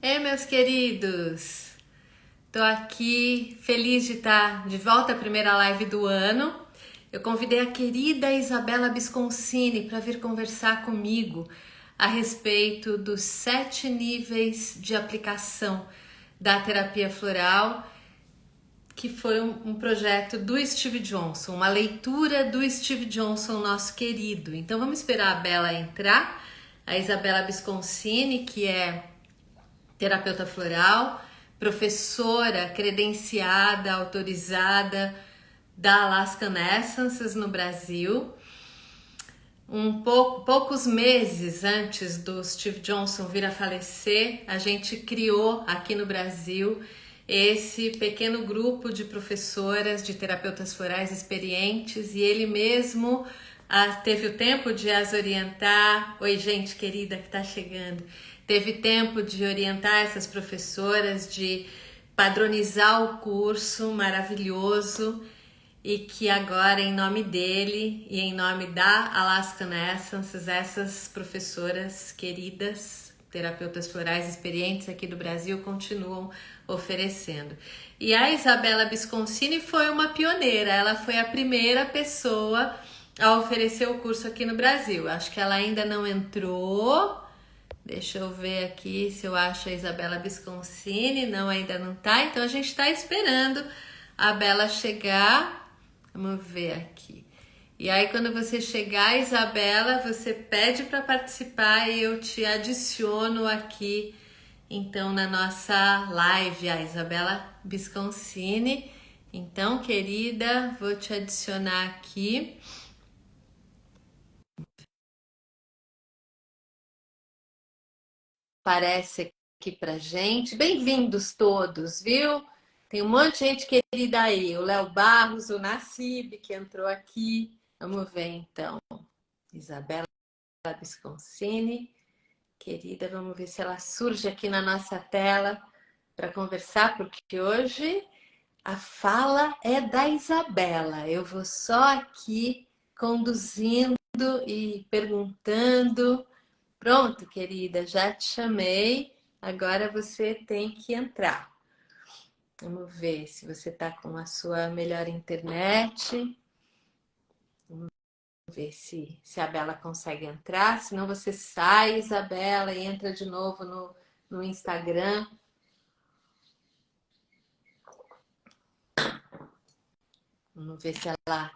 Ei, meus queridos! Tô aqui feliz de estar de volta à primeira live do ano. Eu convidei a querida Isabela Bisconcini para vir conversar comigo a respeito dos 7 níveis de aplicação da terapia floral, que foi um projeto do Steve Johnson, uma leitura do Steve Johnson, nosso querido. Então vamos esperar a Bela entrar, a Isabela Bisconcini, que é terapeuta floral, professora credenciada, autorizada da Alaskan Essences no Brasil. Poucos meses antes do Steve Johnson vir a falecer, a gente criou aqui no Brasil esse pequeno grupo de professoras, de terapeutas florais experientes, e ele mesmo teve o tempo de as orientar. Oi, gente querida que está chegando. Teve tempo de orientar essas professoras, de padronizar o curso maravilhoso, e que agora, em nome dele e em nome da Alaskan Essences, essas professoras queridas, terapeutas florais experientes aqui do Brasil, continuam oferecendo. E a Isabela Bisconcini foi uma pioneira, ela foi a primeira pessoa a oferecer o curso aqui no Brasil. Acho que ela ainda não entrou. Deixa eu ver aqui se eu acho a Isabela Bisconcini. Não, ainda não tá. Então a gente está esperando a Bela chegar. Vamos ver aqui. E aí, quando você chegar, Isabela, você pede para participar e eu te adiciono aqui, então, na nossa live, a Isabela Bisconcini. Então, querida, vou te adicionar aqui. Aparece aqui pra gente. Bem-vindos todos, viu? Tem um monte de gente querida aí. O Léo Barros, o Nassib, que entrou aqui. Vamos ver, então. Isabela Bisconcini, querida, vamos ver se ela surge aqui na nossa tela para conversar, porque hoje a fala é da Isabela. Eu vou só aqui conduzindo e perguntando. Pronto, querida, já te chamei. Agora você tem que entrar. Vamos ver se você está com a sua melhor internet. Vamos ver se a Bela consegue entrar. Senão você sai, Isabela, e entra de novo no Instagram. Vamos ver se ela...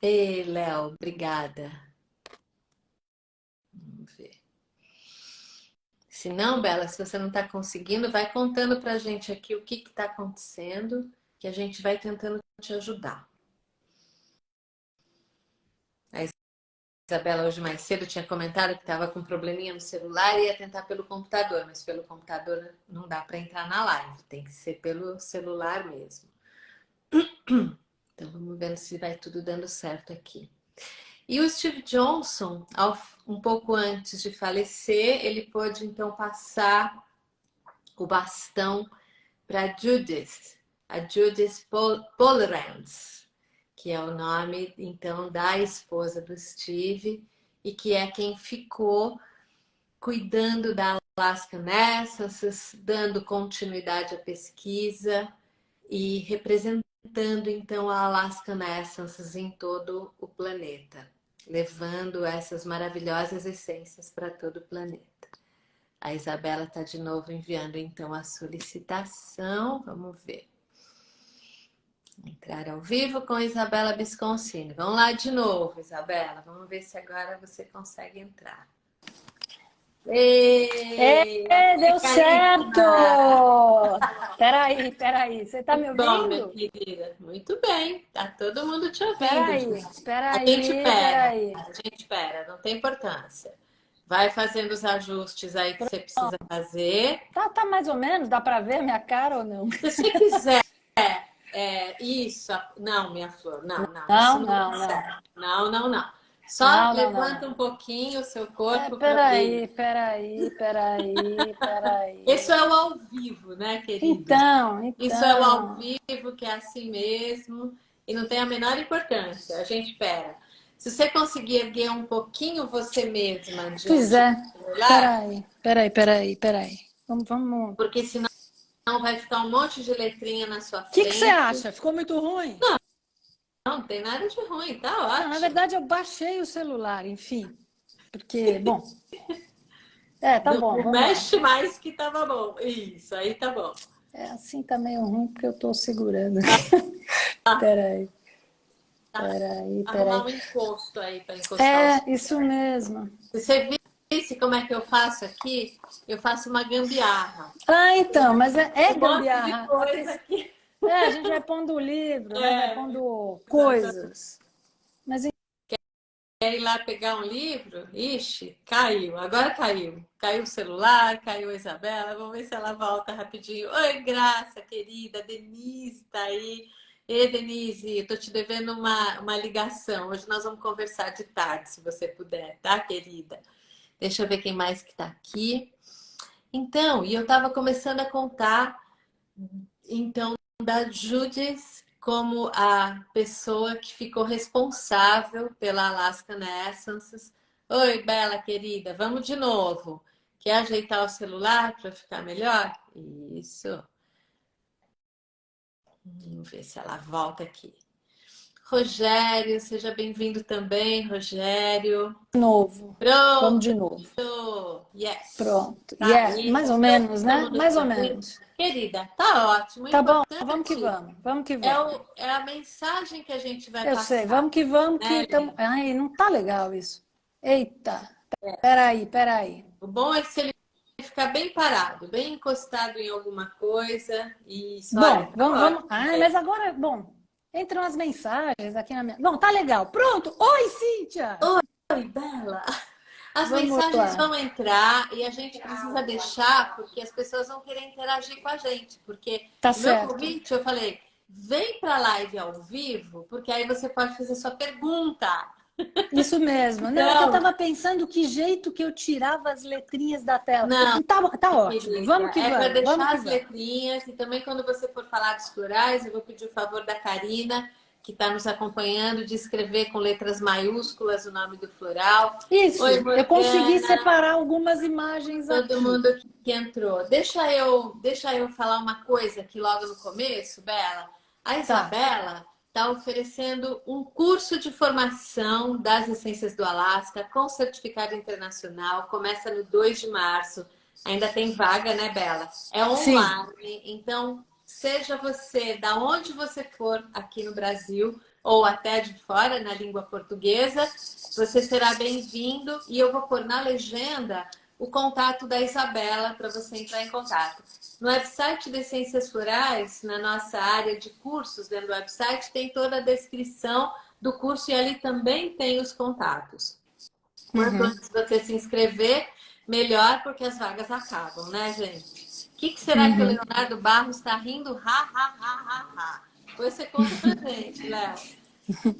Ei, Léo, obrigada. Vamos ver. Se não, Bela, se você não está conseguindo, vai contando para a gente aqui o que está acontecendo, que a gente vai tentando te ajudar. A Isabela hoje mais cedo tinha comentado que estava com um probleminha no celular e ia tentar pelo computador, mas pelo computador não dá para entrar na live, tem que ser pelo celular mesmo. Então vamos ver se vai tudo dando certo aqui. E o Steve Johnson, um pouco antes de falecer, ele pôde então passar o bastão para Judith, a Judith Polerantz, que é o nome então da esposa do Steve e que é quem ficou cuidando da Alaskan Essences, dando continuidade à pesquisa e representando então a Alaskan Essences em todo o planeta, levando essas maravilhosas essências para todo o planeta. A Isabela está de novo enviando então a solicitação. Vamos ver. Entrar ao vivo com Isabela Bisconcini. Vamos lá de novo, Isabela. Vamos ver se agora você consegue entrar. Ei, Deu certo! Peraí, você tá me bom, minha ouvindo? querida. Muito bem, tá todo mundo te ouvindo. Peraí, A gente peraí, espera, peraí. a gente espera, não tem importância. Vai fazendo os ajustes aí que você precisa fazer. Tá mais ou menos? Dá pra ver minha cara ou não? Se você quiser, isso. Não, minha flor, não, isso Não, não não, dá não. certo. Não. Só Não, não, não, levanta não. um pouquinho o seu corpo para ver. Peraí. Isso é o ao vivo, né, querida? Então, Isso é o ao então. vivo, que é assim mesmo, e não tem a menor importância. A gente espera. Se você conseguir erguer um pouquinho você mesma Pois diante é. do celular, Peraí. Vamos. porque senão vai ficar um monte de letrinha na sua O que você frente. acha? Ficou muito ruim? Não tem nada de ruim, tá Não, na ótimo. verdade, eu baixei o celular, enfim. Porque, bom, tá bom, Não vamos lá. mexe mais que tava bom. Isso, aí tá bom. Assim tá meio ruim porque eu tô segurando. Peraí, Arrumar peraí. um encosto aí para encostar os. Isso mesmo. Se você visse como é que eu faço aqui, eu faço uma gambiarra. Então, mas é Um monte de gambiarra. coisa aqui. A gente vai pondo livro, né? Vai pondo Exatamente. coisas. Mas Quer ir lá pegar um livro? Ixi, caiu. Agora caiu. Caiu o celular, caiu a Isabela. Vamos ver se ela volta rapidinho. Oi, Graça, querida. Denise tá aí. Ei, Denise, eu tô te devendo uma ligação. Hoje nós vamos conversar de tarde, se você puder, tá, querida? Deixa eu ver quem mais que tá aqui. Então, e eu estava começando a contar, então, da Judith como a pessoa que ficou responsável pela Alaskan Essences. Oi, Bela, querida, vamos de novo. Quer ajeitar o celular para ficar melhor? Isso. Vamos ver se ela volta aqui. Rogério, seja bem-vindo também, Rogério. novo. Vamos Pronto, de novo. yes. Pronto. Tá aí, Mais ou todo menos, né? mundo Mais ou sorrindo. menos. Querida, tá ótimo. O Tá bom, vamos que importante vamos. Vamos que é, vamos. é a mensagem que a gente vai Eu sei, passar, vamos que né, estamos. Lê? Ai, não tá legal isso. Eita, peraí. O bom é que se ele ficar bem parado, bem encostado em alguma coisa, e isso, olha, Bom, tá vamos. ótimo. Ai, mas agora, bom, entram as mensagens aqui na minha. Bom, tá legal. Pronto. Oi, Cíntia! Oi, Bela. As Vamos mensagens lá. vão entrar e a gente precisa deixar, porque as pessoas vão querer interagir com a gente. Porque Tá o meu certo. convite, eu falei, vem para a live ao vivo, porque aí você pode fazer sua pergunta. Isso mesmo. Não, é que eu Então, estava pensando que jeito que eu tirava as letrinhas da tela. não, Tá ótimo. querida, é para Vamos deixar que as vamos. letrinhas. E também quando você for falar dos florais, eu vou pedir o favor da Karina, que está nos acompanhando, de escrever com letras maiúsculas o nome do floral. Oi, Isso, eu consegui Morgana. separar algumas imagens Todo aqui. mundo que entrou. Deixa eu falar uma coisa aqui logo no começo, Bela. A Tá. Isabela está oferecendo um curso de formação das essências do Alasca com certificado internacional. Começa no 2 de março. Ainda tem vaga, né, Bela? É Sim. online. Então, seja você da onde você for aqui no Brasil ou até de fora, na língua portuguesa, você será bem-vindo. E eu vou pôr na legenda o contato da Isabela para você entrar em contato. No website de Ciências Florais, na nossa área de cursos dentro do website, tem toda a descrição do curso e ali também tem os contatos. Quanto antes você se inscrever, melhor, porque as vagas acabam, né, gente? O que será que o Leonardo Barros está rindo? Ha, ha, ha, ha, ha. Depois você conta pra gente, Léo.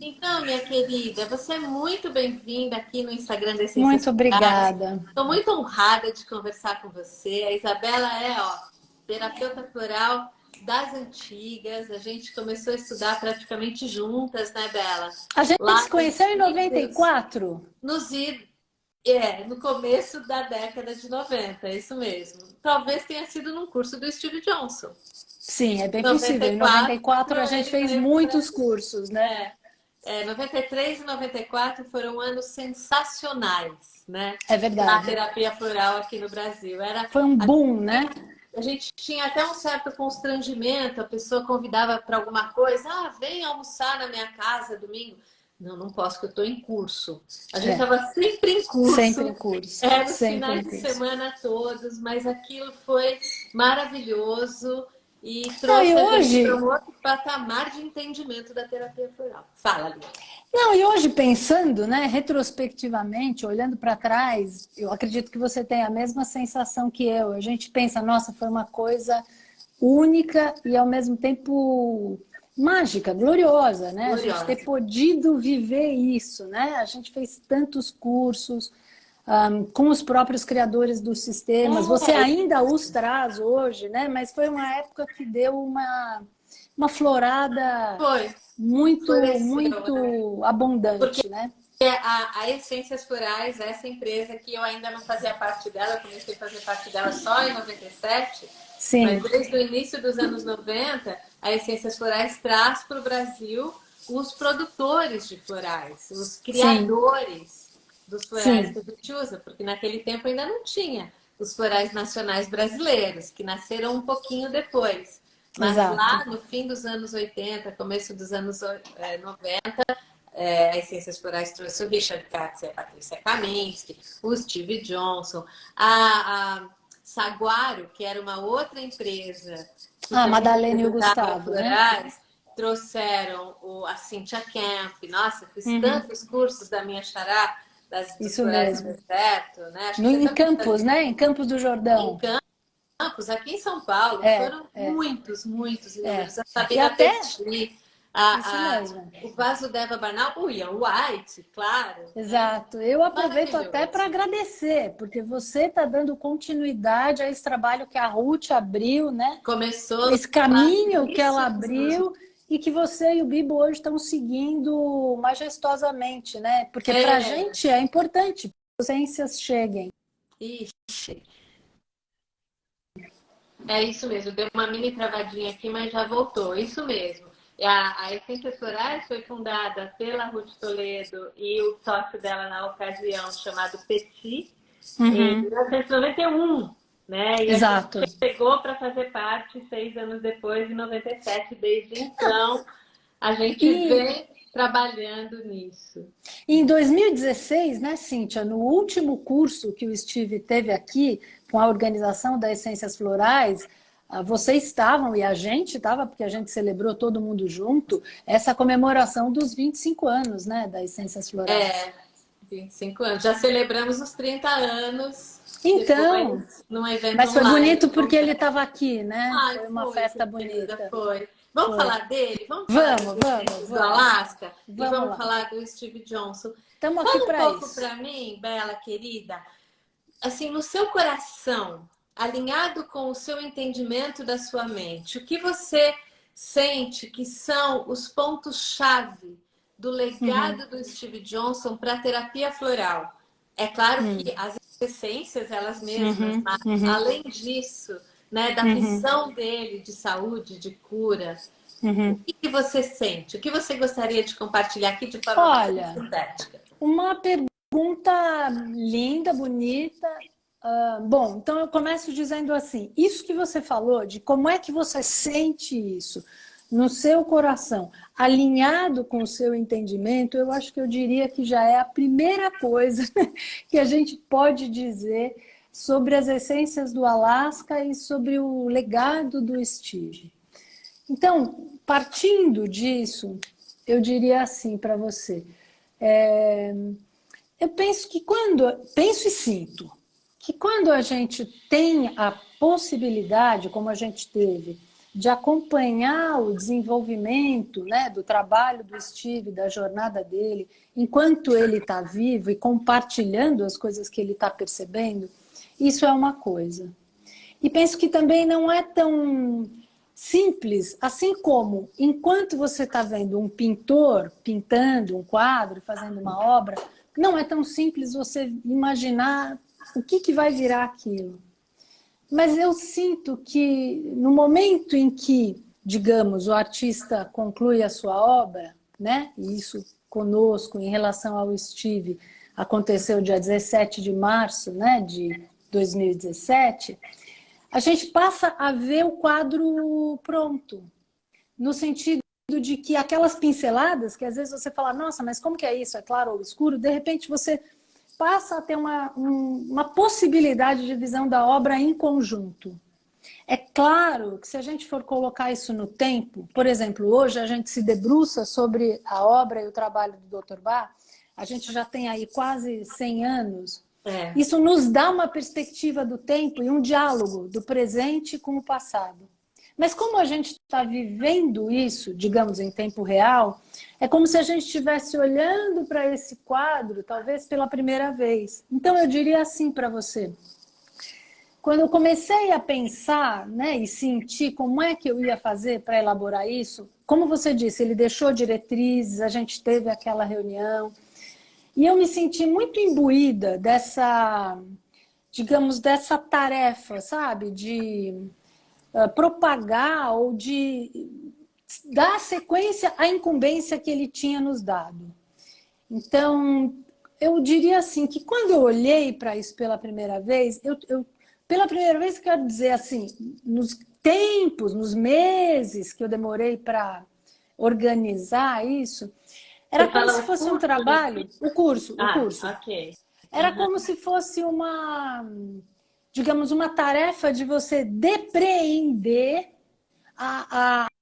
Então, minha querida, você é muito bem-vinda aqui no Instagram da Ciências Muito Florais. obrigada. Estou muito honrada de conversar com você. A Isabela é, terapeuta floral das antigas. A gente começou a estudar praticamente juntas, né, Bela? A gente Lá se conheceu em 94. nos no começo da década de 90, é isso mesmo. Talvez tenha sido num curso do Steve Johnson. Sim, é bem possível. Em 94, 94 a gente ele fez veio para o muitos Brasil. cursos, né? 93 e 94 foram anos sensacionais, né? É Na verdade. terapia floral aqui no Brasil. Foi um boom, né? A gente tinha até um certo constrangimento, a pessoa convidava para alguma coisa, vem almoçar na minha casa domingo. Não, não posso, porque eu estou em curso. A gente É, estava sempre em sempre em curso, curso. nos Sempre em finais de curso. semana todos, mas aquilo foi maravilhoso e Não, e trouxe a gente para um hoje, outro patamar de entendimento da terapia floral. Fala, Lívia. não, e hoje pensando, né, retrospectivamente, olhando para trás, eu acredito que você tem a mesma sensação que eu. A gente pensa, nossa, foi uma coisa única e ao mesmo tempo mágica, gloriosa, né? A gente ter Gloriosa. podido viver isso, né? A gente fez tantos cursos, com os próprios criadores dos sistemas. Você É, ainda os traz hoje, né? Mas foi uma época que deu uma florada foi. muito, Floresceu, né? muito Porque abundante, né? a Essências Florais, essa empresa que eu ainda não fazia parte dela, eu comecei a fazer parte dela só em 97, Sim. mas desde o início dos anos 90, a Essências Florais traz para o Brasil os produtores de florais, os criadores dos florais que a gente usa, porque naquele tempo ainda não tinha os florais nacionais brasileiros, que nasceram um pouquinho depois. Mas lá no fim dos anos 80, começo dos anos 90, a Essências Florais trouxe o Richard Katz e a Patrícia Kaminski, o Steve Johnson, a Saguaro, que era uma outra empresa que Madalena e o Gustavo, florais, né? Trouxeram a Cynthia Camp. Nossa, fiz tantos cursos da minha xará, dos florais do deserto, né? Acho que em Campos, né? Em Campos do Jordão. Em Campos, aqui em São Paulo, foram muitos inúmeros. A Sabina Petit, o Vasudeva Banal, o Ian White, claro. Exato. Eu aproveito até para agradecer, porque você está dando continuidade a esse trabalho que a Ruth abriu, né? Começou esse caminho que ela abriu e que você e o Bibo hoje estão seguindo majestosamente, né? Porque para a gente é importante que as ciências cheguem. Ixi. É isso mesmo, deu uma mini travadinha aqui, mas já voltou, isso mesmo. A Essências Florais foi fundada pela Ruth Toledo e o sócio dela na ocasião, chamado Petit, em 1991, né? E Exato. a gente chegou para fazer parte 6 anos depois, em 97. Desde então, a gente vem trabalhando nisso. Em 2016, né, Cíntia, no último curso que o Steve teve aqui, com a organização da Essências Florais, vocês estavam, e a gente estava, porque a gente celebrou todo mundo junto, essa comemoração dos 25 anos, né, da Essências Florais. 25 anos. Já celebramos os 30 anos. Então, num evento mas foi online, bonito porque ele estava aqui, né? Foi uma festa bonita. Foi. Vamos falar dele? Vamos do Alasca? E vamos lá. falar do Steve Johnson. Estamos aqui para isso. Fala um pouco para mim, Bela querida, assim, no seu coração, alinhado com o seu entendimento da sua mente, o que você sente que são os pontos-chave do legado do Steve Johnson para a terapia floral? É claro que as essências, elas mesmas, mas além disso, né, da visão dele de saúde, de cura, o que você sente? O que você gostaria de compartilhar aqui de forma mais sintética? Uma pergunta linda, bonita. Bom, então eu começo dizendo assim, isso que você falou, de como é que você sente isso no seu coração, alinhado com o seu entendimento, eu acho que eu diria que já é a primeira coisa que a gente pode dizer sobre as essências do Alasca e sobre o legado do Steve. Então, partindo disso, eu diria assim para você, eu penso que penso e sinto, que quando a gente tem a possibilidade, como a gente teve, de acompanhar o desenvolvimento, né, do trabalho do Steve, da jornada dele, enquanto ele está vivo e compartilhando as coisas que ele está percebendo, isso é uma coisa. E penso que também não é tão simples, assim como enquanto você está vendo um pintor pintando um quadro, fazendo uma obra, não é tão simples você imaginar o que vai virar aquilo. Mas eu sinto que no momento em que, digamos, o artista conclui a sua obra, né? E isso conosco, em relação ao Steve, aconteceu dia 17 de março, né, de 2017, a gente passa a ver o quadro pronto, no sentido de que aquelas pinceladas, que às vezes você fala, nossa, mas como que é isso? É claro ou escuro? De repente você passa a ter uma possibilidade de visão da obra em conjunto. É claro que se a gente for colocar isso no tempo, por exemplo, hoje a gente se debruça sobre a obra e o trabalho do Dr. Bach, a gente já tem aí quase 100 anos. Isso nos dá uma perspectiva do tempo e um diálogo do presente com o passado. Mas como a gente está vivendo isso, digamos, em tempo real, é como se a gente estivesse olhando para esse quadro, talvez pela primeira vez. Então eu diria assim para você, quando eu comecei a pensar, né, e sentir como é que eu ia fazer para elaborar isso, como você disse, ele deixou diretrizes, a gente teve aquela reunião, E eu me senti muito imbuída dessa, digamos, dessa tarefa, sabe? De propagar ou de dar sequência à incumbência que ele tinha nos dado. Então, eu diria assim, que quando eu olhei para isso pela primeira vez, pela primeira vez, quero dizer assim, nos tempos, nos meses que eu demorei para organizar isso, era Você como fala se o fosse um curso, né? trabalho, o Ah, curso. ok. Era como se fosse uma, digamos, uma tarefa de você depreender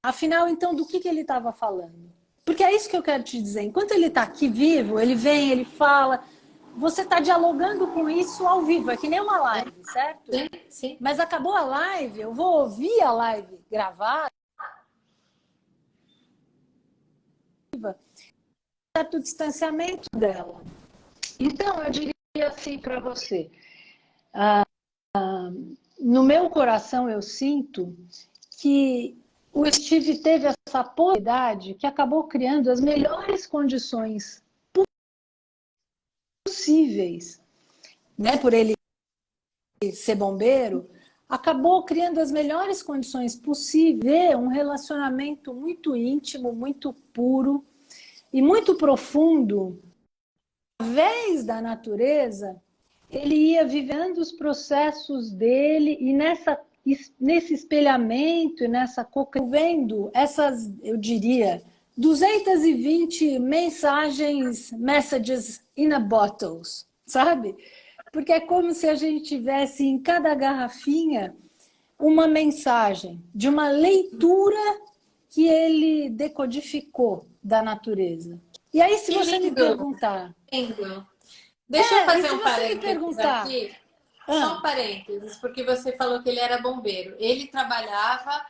afinal, então, do que ele estava falando. Porque é isso que eu quero te dizer. Enquanto ele está aqui vivo, ele vem, ele fala, você está dialogando com isso ao vivo, é que nem uma live, certo? Sim, sim. Mas acabou a live, eu vou ouvir a live gravada, certo distanciamento dela. Então, eu diria assim para você, no meu coração eu sinto que o Steve teve essa possibilidade que acabou criando as melhores condições possíveis, né? Por ele ser bombeiro, acabou criando as melhores condições possíveis, um relacionamento muito íntimo, muito puro e muito profundo. Através da natureza, ele ia vivendo os processos dele e nesse espelhamento e nessa vendo essas, eu diria, 220 messages in a bottles, sabe? Porque é como se a gente tivesse em cada garrafinha uma mensagem de uma leitura que ele decodificou da natureza. E aí, se Que você me lindo, perguntar, lindo. Deixa eu e fazer se um você me parênteses perguntar, aqui. Só um parênteses, porque você falou que ele era bombeiro. Ele trabalhava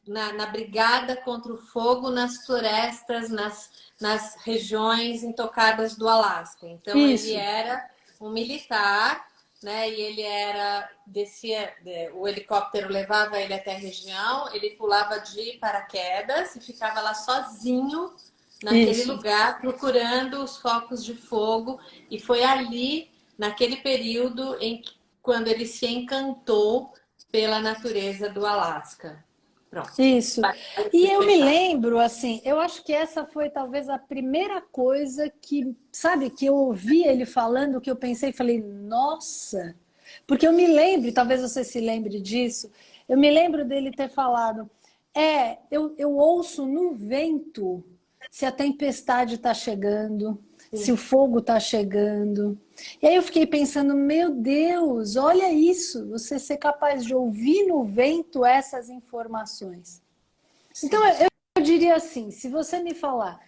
na brigada contra o fogo nas florestas, nas regiões intocadas do Alasca. Então, ele isso, era um militar, né? E ele descia, o helicóptero levava ele até a região, ele pulava de paraquedas e ficava lá sozinho naquele isso. lugar procurando os focos de fogo. E foi ali, naquele período, quando ele se encantou pela natureza do Alasca. Pronto. Isso. E Parênteses eu me fechado. lembro, assim, eu acho que essa foi talvez a primeira coisa que, sabe, que eu ouvi ele falando, que eu pensei e falei, nossa, porque eu me lembro, talvez você se lembre disso, eu me lembro dele ter falado, eu ouço no vento se a tempestade está chegando, se o Sim. fogo está chegando. E aí eu fiquei pensando, meu Deus, olha isso, você ser capaz de ouvir no vento essas informações. Então Sim. eu diria assim, se você me falar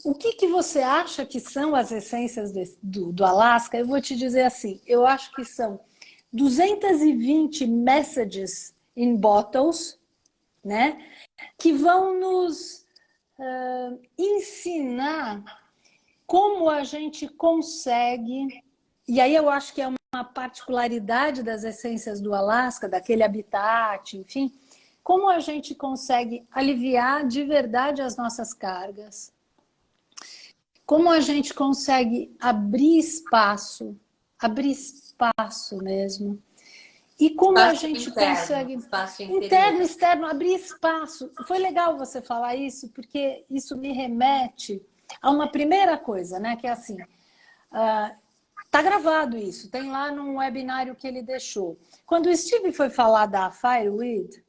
o que você acha que são as essências do Alasca, eu vou te dizer assim, eu acho que são 220 messages in bottles, né? Que vão nos ensinar como a gente consegue, e aí eu acho que é uma particularidade das essências do Alasca, daquele habitat, enfim, como a gente consegue aliviar de verdade as nossas cargas, como a gente consegue abrir espaço mesmo, e como a Espaço gente interno, consegue, espaço interior. interno, externo, abrir espaço. Foi legal você falar isso, porque isso me remete a uma primeira coisa, né? Que é assim, tá gravado isso, tem lá num webinário que ele deixou. Quando o Steve foi falar da Fireweed,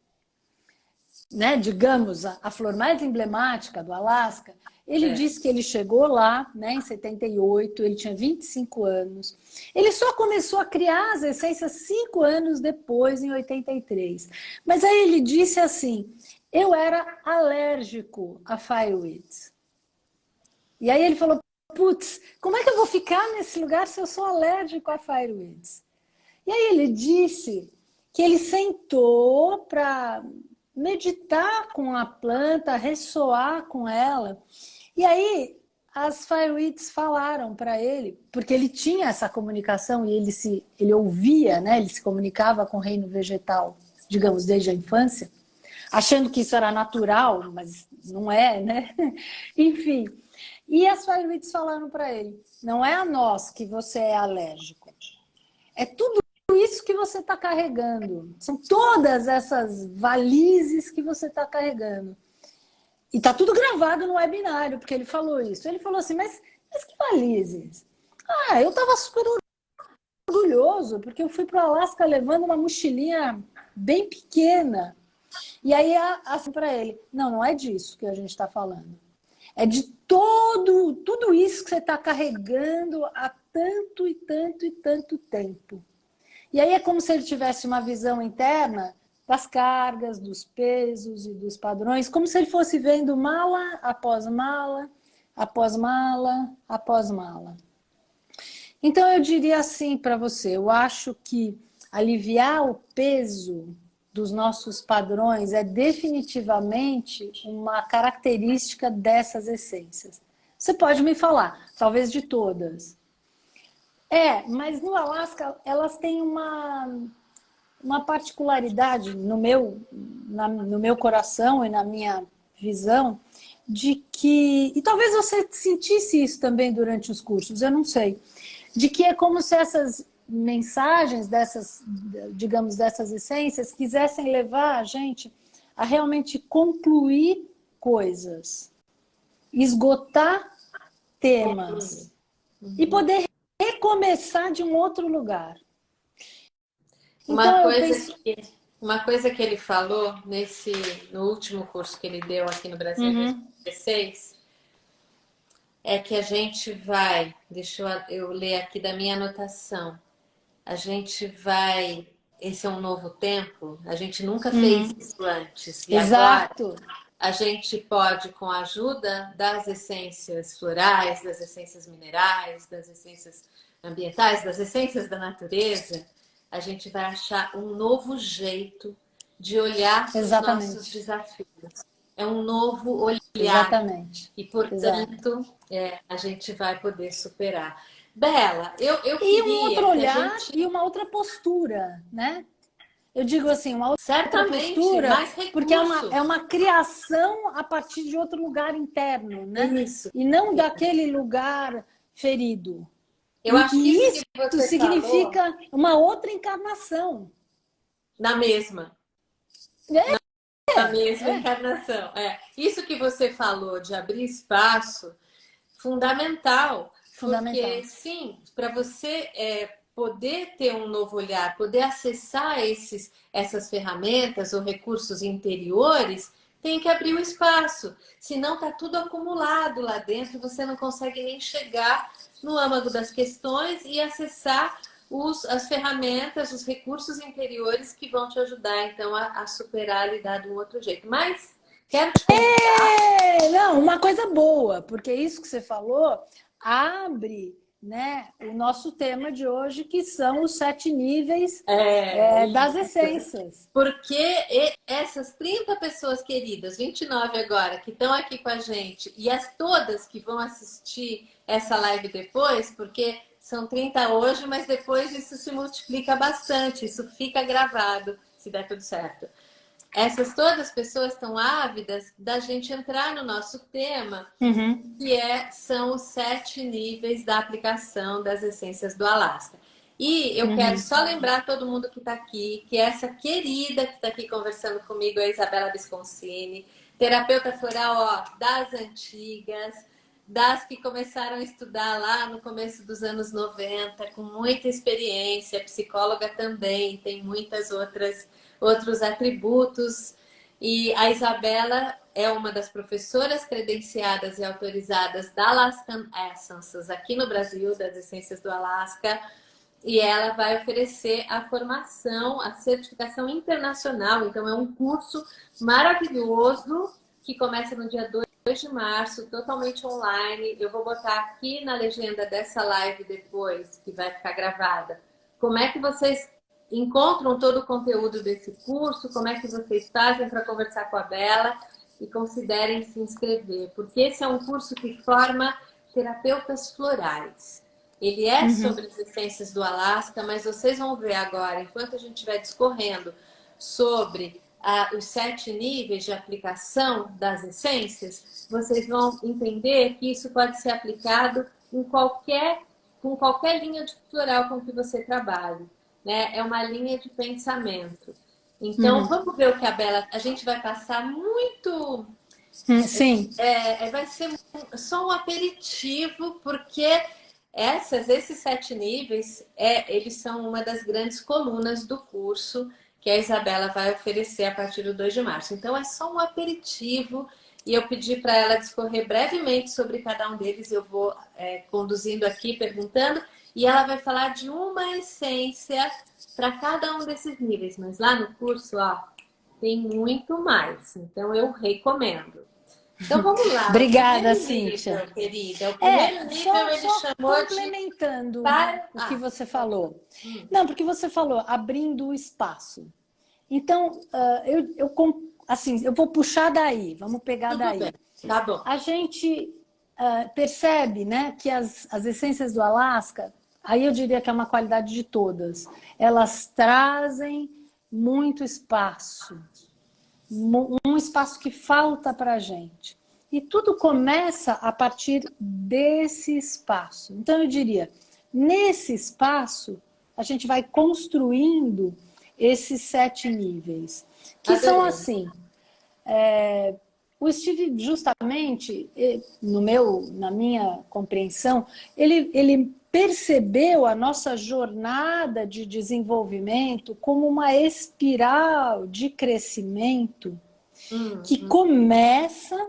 né, digamos, a flor mais emblemática do Alasca, ele É. disse que ele chegou lá, né, em 78, ele tinha 25 anos. Ele só começou a criar as essências 5 anos depois, em 83. Mas aí ele disse assim, eu era alérgico a fireweeds. E aí ele falou, putz, como é que eu vou ficar nesse lugar se eu sou alérgico a fireweeds? E aí ele disse que ele sentou para meditar com a planta, ressoar com ela. E aí as fireweeds falaram para ele, porque ele tinha essa comunicação e ele ouvia, né? Ele se comunicava com o reino vegetal, digamos, desde a infância, achando que isso era natural, mas não é, né? Enfim. E as Firewits falaram para ele, não é a nós que você é alérgico. É tudo isso que você está carregando. São todas essas valizes que você está carregando. E está tudo gravado no webinário, porque ele falou isso. Ele falou assim, mas que valizes? Eu estava super orgulhoso, porque eu fui para o Alasca levando uma mochilinha bem pequena. E aí, assim para ele, não é disso que a gente está falando. É de tudo isso que você está carregando há tanto e tanto e tanto tempo. E aí é como se ele tivesse uma visão interna das cargas, dos pesos e dos padrões, como se ele fosse vendo mala após mala, após mala, após mala. Então eu diria assim para você, eu acho que aliviar o peso dos nossos padrões é definitivamente uma característica dessas essências. Você pode me falar, talvez de todas. Mas no Alasca elas têm uma particularidade no meu coração e na minha visão, de que, e talvez você sentisse isso também durante os cursos, eu não sei, de que é como se essas mensagens dessas, digamos, dessas essências quisessem levar a gente a realmente concluir coisas, esgotar temas e poder recomeçar de um outro lugar. Uma coisa que ele falou no último curso que ele deu aqui no Brasil em 2016 é que a gente vai, deixa eu ler aqui da minha anotação, a gente vai, esse é um novo tempo, a gente nunca fez isso antes. E exato. Agora a gente pode, com a ajuda das essências florais, das essências minerais, das essências ambientais, das essências da natureza, a gente vai achar um novo jeito de olhar os nossos desafios. É um novo olhar. Exatamente. E, portanto, a gente vai poder superar. Bela, eu queria... E um outro olhar e uma outra postura, né? Eu digo assim, uma outra postura, porque é uma criação a partir de outro lugar interno, né? Isso. E não daquele lugar ferido. Eu acho que isso que você significa falou, uma outra encarnação. Na mesma. Na mesma encarnação. Isso que você falou de abrir espaço, fundamental. Porque, sim, para você poder ter um novo olhar, poder acessar essas ferramentas ou recursos interiores, tem que abrir o espaço. Senão está tudo acumulado lá dentro, você não consegue nem chegar no âmago das questões e acessar as ferramentas, os recursos interiores que vão te ajudar, então, a superar, a lidar de um outro jeito. Mas quero te contar... Não, uma coisa boa, porque isso que você falou abre, né, o nosso tema de hoje, que são os 7 níveis das essências. Porque essas 30 pessoas queridas, 29 agora, que estão aqui com a gente, e todas que vão assistir essa live depois, porque são 30 hoje, mas depois isso se multiplica bastante, isso fica gravado, se der tudo certo. Essas todas as pessoas estão ávidas da gente entrar no nosso tema, que são os 7 níveis da aplicação das essências do Alasca. E eu quero só lembrar todo mundo que está aqui, que essa querida que está aqui conversando comigo é a Isabela Visconcini, terapeuta floral das antigas, das que começaram a estudar lá no começo dos anos 90, com muita experiência, psicóloga também, tem muitas outros atributos. E a Isabela é uma das professoras credenciadas e autorizadas da Alaskan Essences aqui no Brasil, das Essências do Alasca, e ela vai oferecer a formação, a certificação internacional. Então é um curso maravilhoso que começa no dia 2 de março, totalmente online. Eu vou botar aqui na legenda dessa live depois, que vai ficar gravada, como é que vocês encontram todo o conteúdo desse curso, como é que vocês fazem para conversar com a Bela, e considerem se inscrever, porque esse é um curso que forma terapeutas florais. Ele é sobre as essências do Alasca, mas vocês vão ver agora, enquanto a gente estiver discorrendo sobre os 7 níveis de aplicação das essências, vocês vão entender que isso pode ser aplicado com qualquer linha de floral com que você trabalhe, né? É uma linha de pensamento. Então, vamos ver o que a gente vai passar muito. Sim. Vai ser só um aperitivo, porque esses 7 níveis, eles são uma das grandes colunas do curso que a Isabela vai oferecer a partir do 2 de março. Então, é só um aperitivo e eu pedi para ela discorrer brevemente sobre cada um deles. Eu vou conduzindo aqui, perguntando, e ela vai falar de uma essência para cada um desses níveis. Mas lá no curso, ó, tem muito mais. Então, eu recomendo. Então vamos lá. Obrigada, Cíntia. Nível, querida. O primeiro nível ele chamou complementando o que você falou. Não, porque você falou abrindo o espaço. Então, eu vou puxar daí, vamos pegar Tudo daí. bem. Tá bom. A gente percebe, né, que as essências do Alasca, aí eu diria que é uma qualidade de todas, elas trazem muito espaço. Um espaço que falta para a gente. E tudo começa a partir desse espaço. Então, eu diria, nesse espaço, a gente vai construindo esses 7 níveis. Que são assim. O Steve, justamente, na minha compreensão, ele percebeu a nossa jornada de desenvolvimento como uma espiral de crescimento que começa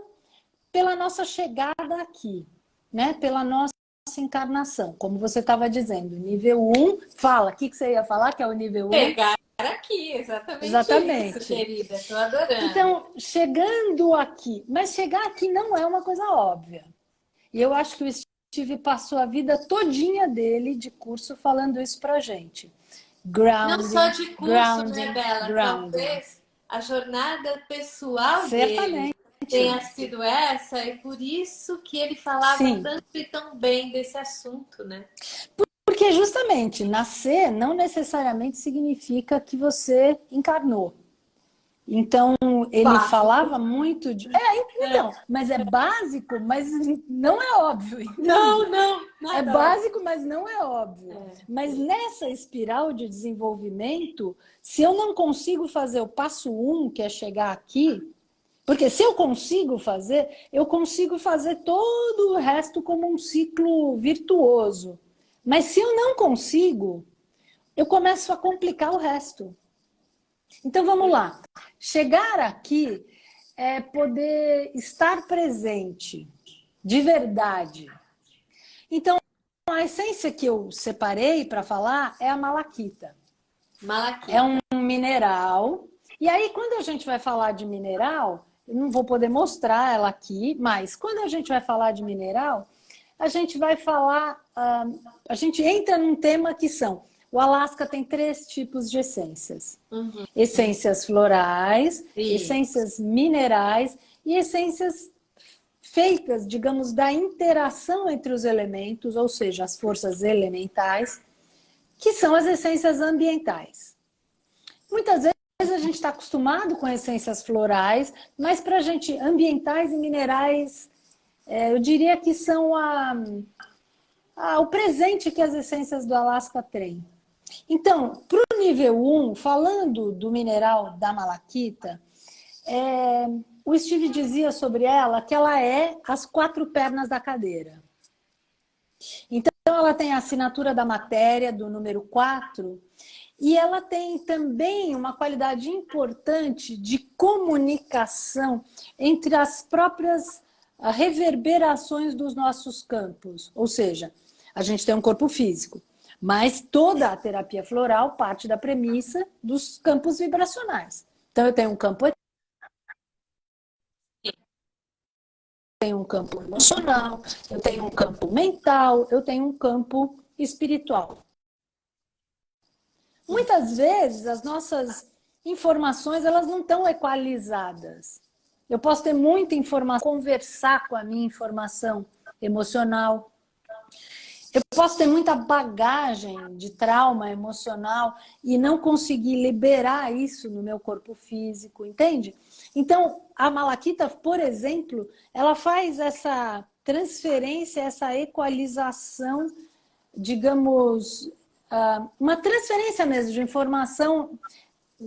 pela nossa chegada aqui, né? Pela nossa encarnação, como você estava dizendo. Nível 1, fala, o que você ia falar que é o nível 1? Pegar aqui, exatamente. Isso, querida, estou adorando. Então, chegando aqui, mas chegar aqui não é uma coisa óbvia. E eu acho que o Steve passou a vida todinha dele de curso falando isso pra gente. Grounding, não só de curso, né, Bela? Talvez a jornada pessoal dele tenha sido essa, e por isso que ele falava tanto e tão bem desse assunto, né? Porque justamente nascer não necessariamente significa que você encarnou. Então, ele falava muito de... Então, mas é básico, mas não é óbvio. Não. É básico, mas não é óbvio. Mas nessa espiral de desenvolvimento, se eu não consigo fazer o passo 1, que é chegar aqui, porque se eu consigo fazer todo o resto como um ciclo virtuoso. Mas se eu não consigo, eu começo a complicar o resto. Então, vamos lá. Chegar aqui é poder estar presente, de verdade. Então, a essência que eu separei para falar é a malaquita. É um mineral. E aí, quando a gente vai falar de mineral, eu não vou poder mostrar ela aqui, mas quando a gente vai falar de mineral, a gente vai falar... a gente entra num tema que são... O Alasca tem 3 tipos de essências. Essências florais, essências minerais e essências feitas, digamos, da interação entre os elementos, ou seja, as forças elementais, que são as essências ambientais. Muitas vezes a gente está acostumado com essências florais, mas para a gente, ambientais e minerais, eu diria que são o presente que as essências do Alasca têm. Então, para o nível 1, falando do mineral da malaquita, o Steve dizia sobre ela que ela é as 4 pernas da cadeira. Então, ela tem a assinatura da matéria, do número 4, e ela tem também uma qualidade importante de comunicação entre as próprias reverberações dos nossos campos. Ou seja, a gente tem um corpo físico, mas toda a terapia floral parte da premissa dos campos vibracionais. Então, eu tenho um campo tenho um campo emocional, eu tenho um campo mental, eu tenho um campo espiritual. Muitas vezes as nossas informações elas não estão equalizadas. Eu posso ter muita informação, conversar com a minha informação emocional. Eu posso ter muita bagagem de trauma emocional e não conseguir liberar isso no meu corpo físico, entende? Então, a malaquita, por exemplo, ela faz essa transferência, essa equalização, digamos, uma transferência mesmo de informação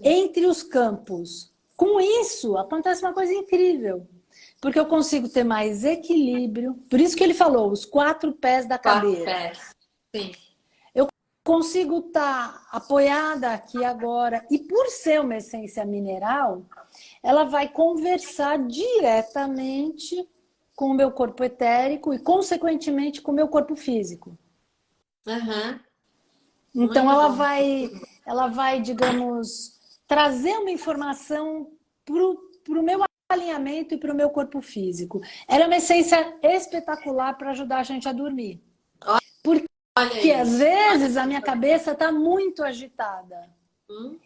entre os campos. Com isso, acontece uma coisa incrível, porque eu consigo ter mais equilíbrio. Por isso que ele falou, os 4 pés da Quatro cadeira. pés. Sim. Eu consigo estar apoiada aqui agora. E por ser uma essência mineral, ela vai conversar diretamente com o meu corpo etérico e, consequentemente, com o meu corpo físico. Uhum. Então, Muito bom. ela vai, digamos, trazer uma informação para o meu alinhamento e para o meu corpo físico. Ela é uma essência espetacular para ajudar a gente a dormir. Olha Porque, às isso. vezes, a minha cabeça está muito agitada. Hum,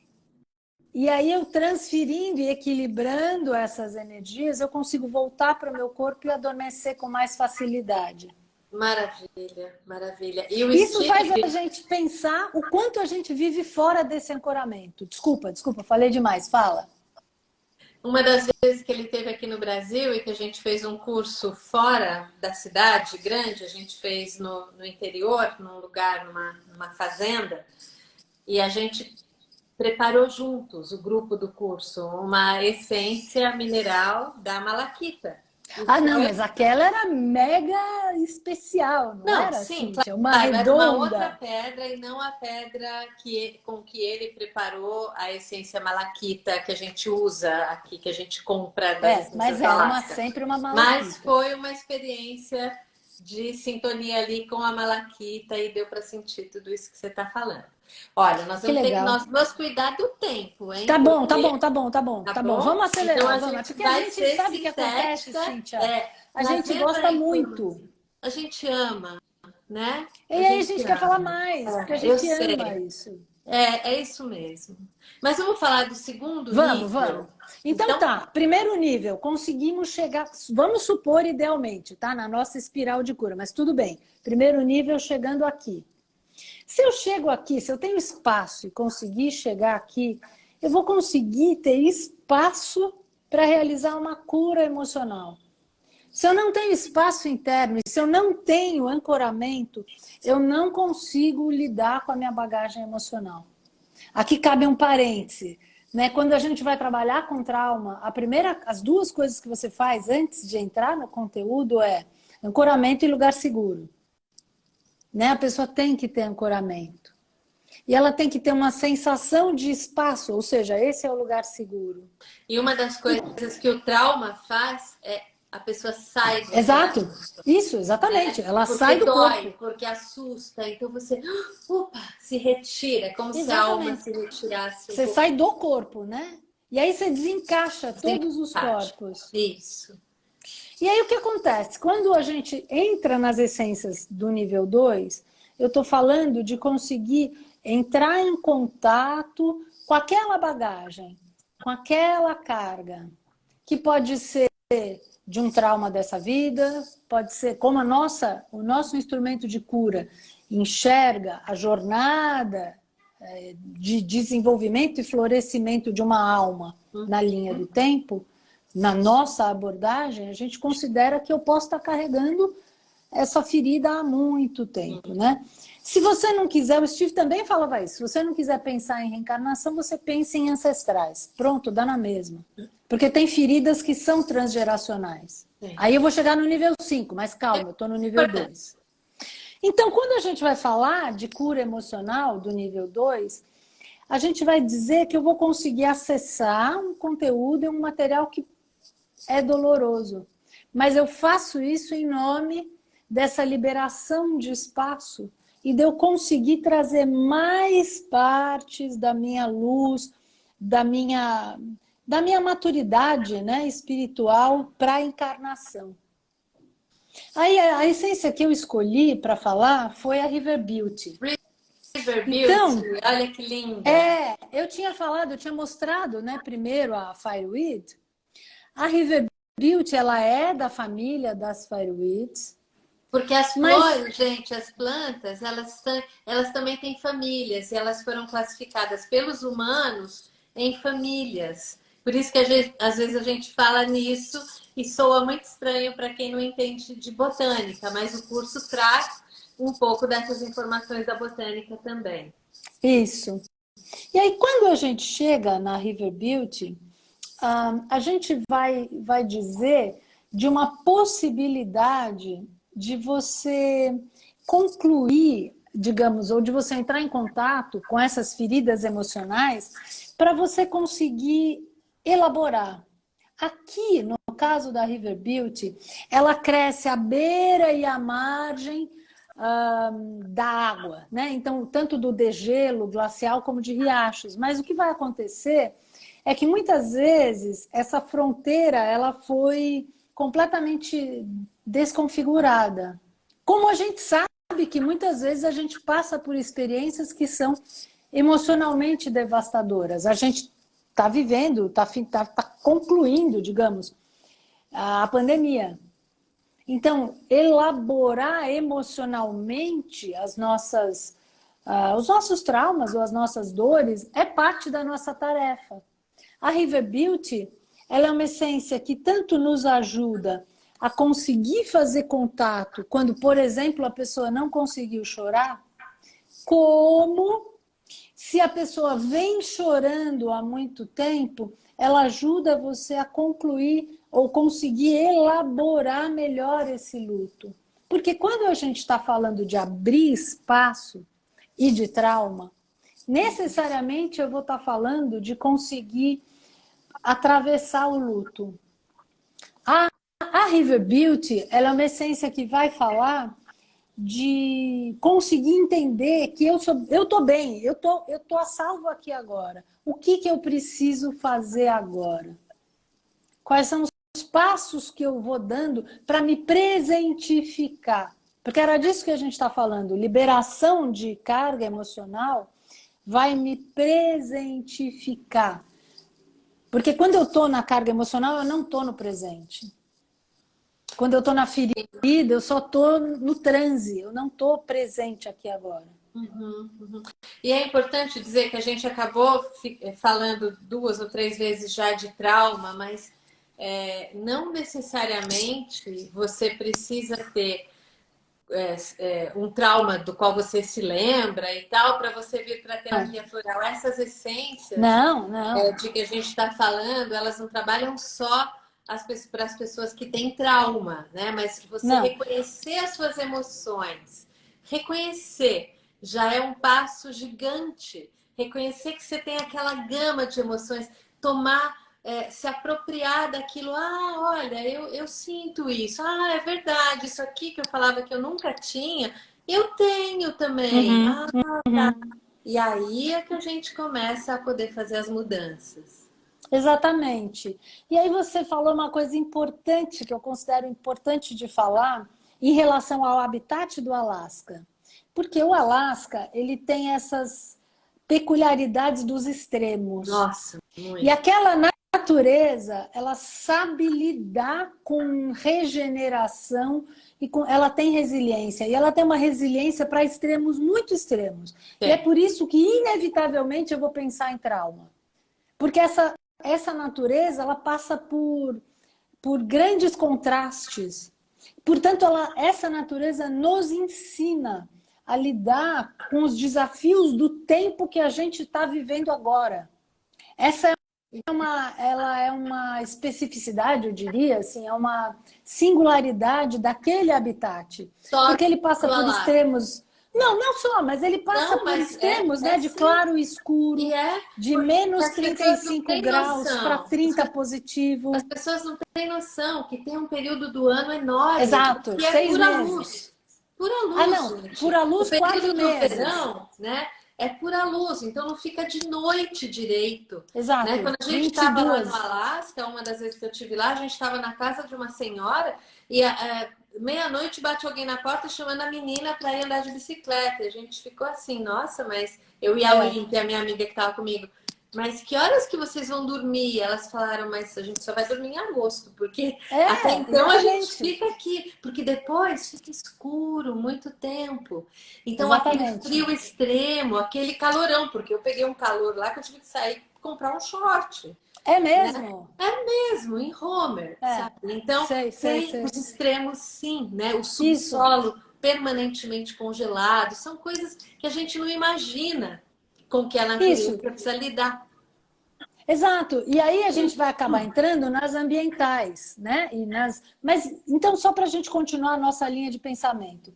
E aí, eu transferindo e equilibrando essas energias, eu consigo voltar para o meu corpo e adormecer com mais facilidade. maravilha, maravilha. E o Isso faz a Steve, gente pensar o quanto a gente vive fora desse ancoramento. Desculpa, falei demais, fala. uma das vezes que ele esteve aqui no Brasil e que a gente fez um curso fora da cidade grande, a gente fez no interior, num lugar, numa fazenda, e a gente preparou juntos, o grupo do curso, uma essência mineral da malaquita. E Ah, não, foi. mas aquela era mega especial, não Não, era, sim, Cíntia? Uma claro, era uma outra redonda. pedra e não a pedra com que ele preparou a essência malaquita que a gente usa aqui, que a gente compra das É, essências mas da era Alasca. sempre uma Mas malaquita. foi uma experiência de sintonia ali com a malaquita e deu para sentir tudo isso que você está falando. Olha, nós Que vamos ter que legal. nós vamos cuidar do tempo, hein? Tá bom, tá Porque bom, tá bom, tá bom, tá tá bom. bom? Vamos Então acelerar, a vamos. É gente porque a vai gente ser sabe o que acontece, sintética, Cíntia. A gente trazendo gosta a muito. informação. A gente ama, né? E A aí a gente gente quer falar ama. mais, porque a Eu gente ama sei. isso. É isso mesmo. Mas vamos falar do segundo Vamos, vamos. nível. Então Então, tá, primeiro nível, conseguimos chegar, vamos supor idealmente, tá? Na nossa espiral de cura, mas tudo bem. Primeiro nível chegando aqui. Se eu chego aqui, se eu tenho espaço e conseguir chegar aqui, eu vou conseguir ter espaço para realizar uma cura emocional. Se eu não tenho espaço interno e se eu não tenho ancoramento, eu não consigo lidar com a minha bagagem emocional. Aqui cabe um parêntese, né? Quando a gente vai trabalhar com trauma, as 2 coisas que você faz antes de entrar no conteúdo é ancoramento e lugar seguro. Né? A pessoa tem que ter ancoramento. E ela tem que ter uma sensação de espaço, ou seja, esse é o lugar seguro. e uma das coisas que o trauma faz é a pessoa sai do Exato, ancoramento, isso, né? exatamente. Ela sai Porque do dói, corpo. porque assusta. Então você, opa, se retira. É como se a alma Exatamente. se retirasse um Você pouco. sai do corpo, né? E aí você desencaixa todos os Desencaixe. corpos. Isso. E aí o que acontece? Quando a gente entra nas essências do nível 2, eu estou falando de conseguir entrar em contato com aquela bagagem, com aquela carga, que pode ser de um trauma dessa vida, pode ser como o nosso instrumento de cura enxerga a jornada de desenvolvimento e florescimento de uma alma na linha do tempo, na nossa abordagem, a gente considera que eu posso estar carregando essa ferida há muito tempo, né? Se você não quiser, o Steve também falava isso, se você não quiser pensar em reencarnação, você pensa em ancestrais. Pronto, dá na mesma. Porque tem feridas que são transgeracionais. Sim. Aí eu vou chegar no nível 5, mas calma, eu estou no nível 2. Então, quando a gente vai falar de cura emocional do nível 2, a gente vai dizer que eu vou conseguir acessar um conteúdo e um material que é doloroso. Mas eu faço isso em nome dessa liberação de espaço e de eu conseguir trazer mais partes da minha luz, da minha maturidade, né, espiritual para a encarnação. Aí a essência que eu escolhi para falar foi a River Beauty. River Então, Beauty, olha que linda. eu tinha mostrado, né, primeiro a Fireweed. A River Beauty, ela é da família das Fireweeds. Porque as Mas flores, gente, as plantas, elas também têm famílias e elas foram classificadas pelos humanos em famílias. Por isso que às vezes a gente fala nisso e soa muito estranho para quem não entende de botânica, mas o curso traz um pouco dessas informações da botânica também. isso. E aí, quando a gente chega na River Beauty, a gente vai dizer de uma possibilidade de você concluir, digamos, ou de você entrar em contato com essas feridas emocionais para você conseguir elaborar. Aqui, no caso da River Beauty, ela cresce à beira e à margem da água, né? Então, tanto do degelo glacial como de riachos. Mas o que vai acontecer é que muitas vezes essa fronteira ela foi completamente desconfigurada. Como a gente sabe que muitas vezes a gente passa por experiências que são emocionalmente devastadoras. A gente está vivendo, está concluindo, digamos, a pandemia. Então, elaborar emocionalmente os nossos traumas ou as nossas dores é parte da nossa tarefa. A River Beauty, ela é uma essência que tanto nos ajuda a conseguir fazer contato quando, por exemplo, a pessoa não conseguiu chorar, como se a pessoa vem chorando há muito tempo, ela ajuda você a concluir ou conseguir elaborar melhor esse luto. Porque quando a gente está falando de abrir espaço e de trauma, necessariamente eu vou estar falando de conseguir atravessar o luto. A River Beauty, ela é uma essência que vai falar de conseguir entender que eu tô bem, eu tô a salvo aqui agora. O que eu preciso fazer agora? Quais são os passos que eu vou dando para me presentificar? Porque era disso que a gente está falando. Liberação de carga emocional vai me presentificar. Porque quando eu estou na carga emocional, eu não estou no presente. Quando eu estou na ferida, eu só estou no transe, eu não estou presente aqui agora. Uhum, uhum. E é importante dizer que a gente acabou falando 2 ou 3 vezes já de trauma, mas não necessariamente você precisa ter um trauma do qual você se lembra e tal para você vir para a terapia floral. Essas essências Não. de que a gente está falando, elas não trabalham só para as pessoas que têm trauma, né? Mas você Não. reconhecer as suas emoções, reconhecer já é um passo gigante. Reconhecer que você tem aquela gama de emoções, tomar, se apropriar daquilo. Ah, olha, eu sinto isso. Ah, é verdade, isso aqui que eu falava que eu nunca tinha, eu tenho também. Uhum, Ah, tá. uhum. E aí é que a gente começa a poder fazer as mudanças. Exatamente. E aí você falou uma coisa importante, que eu considero importante de falar, em relação ao habitat do Alasca. Porque o Alasca, ele tem essas peculiaridades dos extremos. Nossa, E muito. aquela natureza, ela sabe lidar com regeneração ela tem resiliência. E ela tem uma resiliência para extremos muito extremos. E é Tem. por isso que, inevitavelmente, eu vou pensar em trauma. Porque essa natureza, ela passa por grandes contrastes. Portanto, essa natureza nos ensina a lidar com os desafios do tempo que a gente está vivendo agora. Essa ela é uma especificidade, eu diria, assim, é uma singularidade daquele habitat. Só Porque ele passa do por Alasca. extremos. Não só, mas ele passa Não, por mas extremos, né? De sim. claro e escuro, E é de porque menos as pessoas não 35 têm graus para noção. 30 As positivo. pessoas não têm noção que tem um período do ano enorme Exato, que é 6 pura meses. luz. Pura Ah, luz, não, gente. pura O luz, 4 período do meses. verão, né, é pura luz, então não fica de noite direito. Né? Exato, Quando a gente estava lá no 22. Alasca, uma das vezes que eu estive lá, a gente estava na casa de uma senhora e meia-noite bate alguém na porta chamando a menina para ir andar de bicicleta. E a gente ficou assim, nossa, mas eu e a É, Olímpia, a minha amiga que estava comigo, mas que horas que vocês vão dormir? Elas falaram, mas a gente só vai dormir em agosto, porque É, até então a gente exatamente. fica aqui, porque depois fica escuro muito tempo. Então aquele Exatamente. frio extremo, aquele calorão, porque eu peguei um calor lá que eu tive que sair e comprar um short, É né? mesmo? É mesmo, em Homer, É. sabe? Então Sei, sei, tem os sei. extremos, sim, né? O Isso, subsolo permanentemente congelado, são coisas que a gente não imagina com que a natureza isso. precisa lidar. Exato. E aí a gente vai acabar entrando nas ambientais, né? Mas então, só para a gente continuar a nossa linha de pensamento.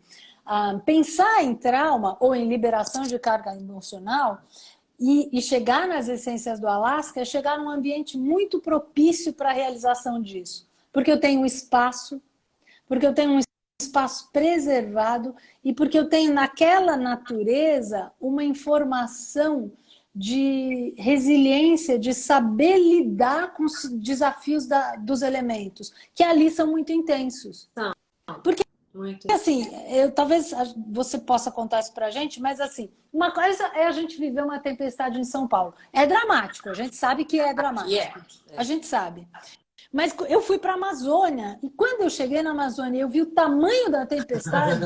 Pensar em trauma ou em liberação de carga emocional e chegar nas essências do Alasca é chegar num ambiente muito propício para a realização disso. Porque eu tenho um espaço, porque eu tenho um espaço preservado e porque eu tenho naquela natureza uma informação de resiliência, de saber lidar com os desafios dos elementos, que ali são muito intensos. Não, Porque, muito. assim, talvez você possa contar isso pra gente, mas, assim, uma coisa é a gente viver uma tempestade em São Paulo. É dramático, a gente sabe que é Aqui é. dramático. A gente sabe. Mas eu fui para a Amazônia, e quando eu cheguei na Amazônia, eu vi o tamanho da tempestade,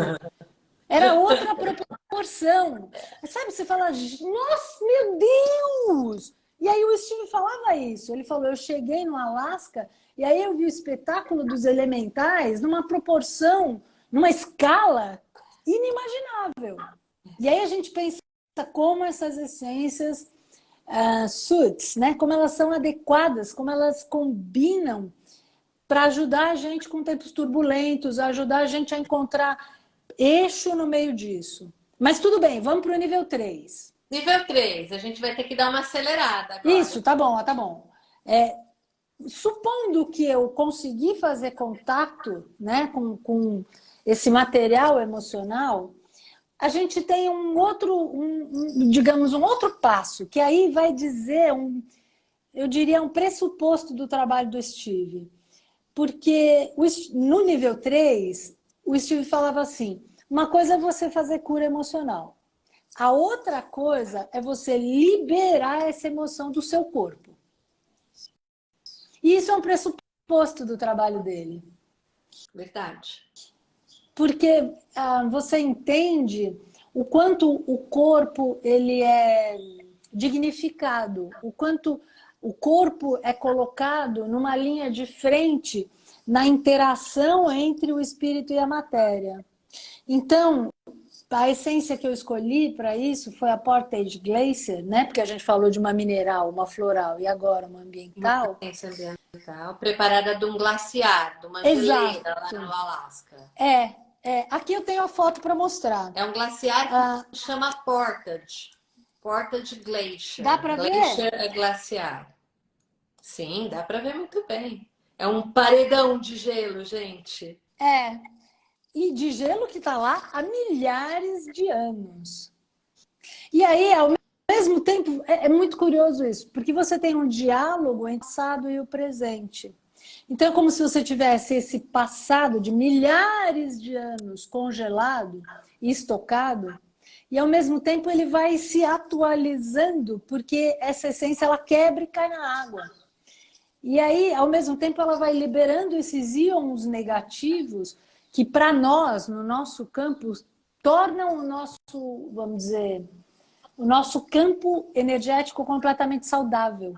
era outra proporção. Sabe, você fala, nossa, meu Deus! E aí o Steve falava isso. Ele falou, eu cheguei no Alasca, e aí eu vi o espetáculo dos elementais numa proporção, numa escala inimaginável. E aí a gente pensa como essas essências suits, né? Como elas são adequadas, como elas combinam para ajudar a gente com tempos turbulentos, ajudar a gente a encontrar eixo no meio disso. Mas tudo bem, vamos para o nível 3. Nível 3, a gente vai ter que dar uma acelerada agora. Isso, tá bom, tá bom. Supondo que eu consegui fazer contato, né, com esse material emocional, a gente tem um outro, digamos, um outro passo, que aí vai dizer, eu diria, um pressuposto do trabalho do Steve. Porque no nível 3, o Steve falava assim, uma coisa é você fazer cura emocional. A outra coisa é você liberar essa emoção do seu corpo. E isso é um pressuposto do trabalho dele. Verdade. Porque você entende o quanto o corpo ele é dignificado, o quanto o corpo é colocado numa linha de frente na interação entre o espírito e a matéria. Então, a essência que eu escolhi para isso foi a Portage Glacier, né? Porque a gente falou de uma mineral, uma floral e agora uma Uma ambiental. essência ambiental preparada de um glaciar, de uma geleira lá Exato. no Alasca. Aqui eu tenho a foto para mostrar. É um glaciar que chama Portage. Portage Dá Glacier. para ver? Glacier é glaciar. Sim, dá para ver muito bem. É um paredão de gelo, gente. É. E de gelo que está lá há milhares de anos. E aí, ao mesmo tempo, é muito curioso isso, porque você tem um diálogo entre o passado e o presente. Então, é como se você tivesse esse passado de milhares de anos congelado e estocado, e ao mesmo tempo ele vai se atualizando, porque essa essência ela quebra e cai na água. E aí, ao mesmo tempo, ela vai liberando esses íons negativos que, para nós, no nosso campo, tornam o nosso, vamos dizer, o nosso campo energético completamente saudável.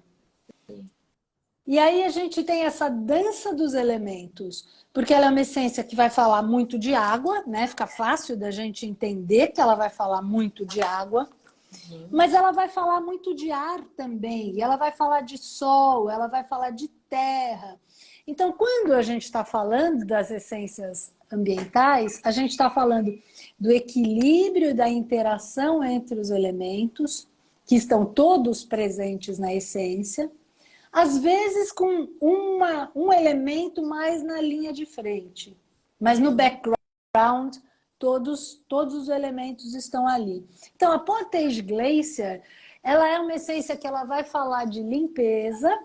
E aí a gente tem essa dança dos elementos, porque ela é uma essência que vai falar muito de água, né? Fica fácil da gente entender que ela vai falar muito de água, mas ela vai falar muito de ar também, e ela vai falar de sol, ela vai falar de terra. Então, quando a gente está falando das essências ambientais, a gente está falando do equilíbrio da interação entre os elementos, que estão todos presentes na essência, às vezes com um elemento mais na linha de frente, mas no background todos os elementos estão ali. Então a Portage Glacier, ela é uma essência que ela vai falar de limpeza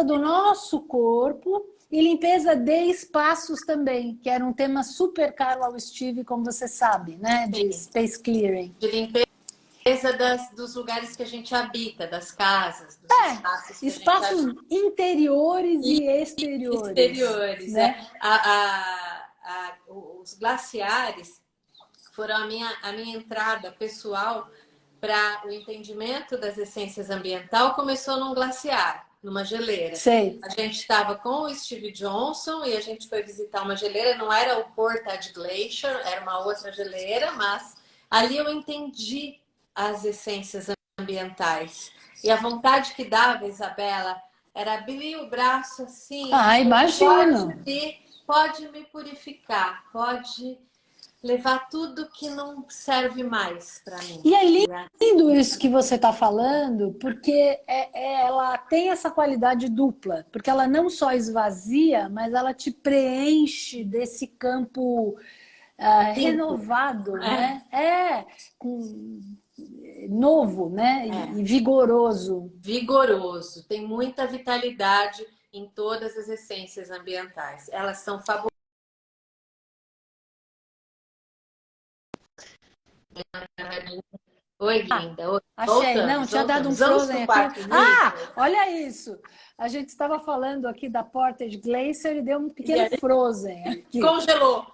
do nosso corpo e limpeza de espaços também, que era um tema super caro ao Steve, como você sabe, né? De space clearing. De limpeza dos lugares que a gente habita, das casas, dos espaços que espaços a gente habita. interiores e exteriores, Exteriores, né? os glaciares foram a minha entrada pessoal para o entendimento das essências ambiental. Começou num glaciar, numa geleira. Sei. A gente estava com o Steve Johnson e a gente foi visitar uma geleira, não era o Portage Glacier, era uma outra geleira, mas ali eu entendi as essências ambientais. E a vontade que dava, Isabela, era abrir o braço assim. Imagino. Pode me purificar, pode levar tudo que não serve mais para mim. E é lindo isso que você está falando, porque ela tem essa qualidade dupla, porque ela não só esvazia, mas ela te preenche desse campo renovado, né? Novo, né? E vigoroso. Vigoroso, tem muita vitalidade em todas as essências ambientais. Elas são fabulosas. Oi, linda. Oi. Achei. Não, tinha dado um frozen aqui. Olha isso. A gente estava falando aqui da Portage Glacier e deu um pequeno frozen aqui. Congelou.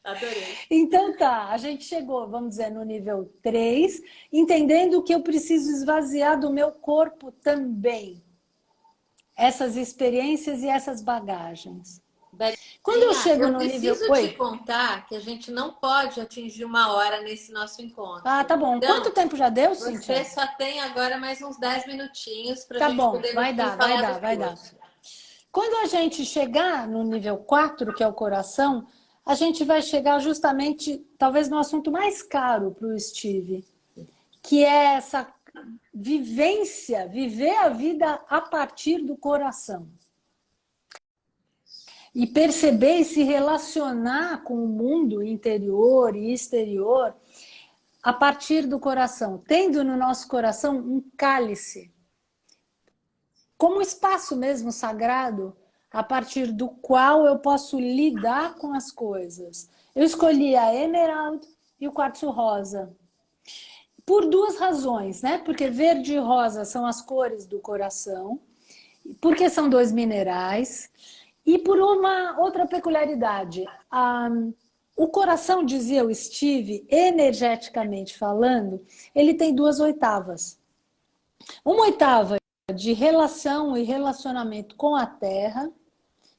Adorei. Então tá, a gente chegou, vamos dizer, no nível 3, entendendo que eu preciso esvaziar do meu corpo também essas experiências e essas bagagens. Quando eu chego no nível... Eu preciso te contar que a gente não pode atingir 1 hora nesse nosso encontro. Tá bom. Então, quanto tempo já deu, Você Cíntia? só tem agora mais uns 10 minutinhos para a gente bom, poder vai dar. Quando a gente chegar no nível 4, que é o coração, a gente vai chegar justamente, talvez, no assunto mais caro para o Steve, que é essa vivência, viver a vida a partir do coração. E perceber e se relacionar com o mundo interior e exterior a partir do coração, tendo no nosso coração um cálice, como um espaço mesmo sagrado, a partir do qual eu posso lidar com as coisas. Eu escolhi a Emerald e o quartzo rosa. Por 2 razões, né? Porque verde e rosa são as cores do coração, porque são 2 minerais, e por uma outra peculiaridade. O coração, dizia o Steve, energeticamente falando, ele tem 2 oitavas. Uma oitava de relação e relacionamento com a Terra,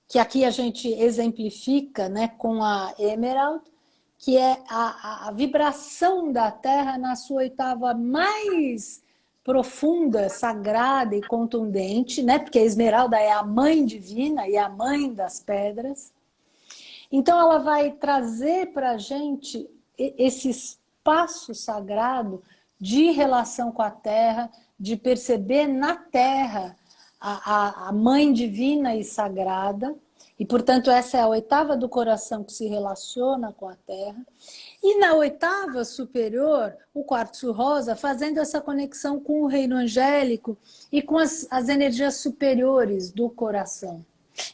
que aqui a gente exemplifica, né, com a Emerald, que é a vibração da Terra na sua oitava mais profunda, sagrada e contundente, né, porque a Esmeralda é a mãe divina e a mãe das pedras. Então ela vai trazer para a gente esse espaço sagrado de relação com a Terra, de perceber na Terra a mãe divina e sagrada, e portanto essa é a oitava do coração que se relaciona com a Terra. E na oitava superior, o quartzo rosa, fazendo essa conexão com o reino angélico e com as energias superiores do coração.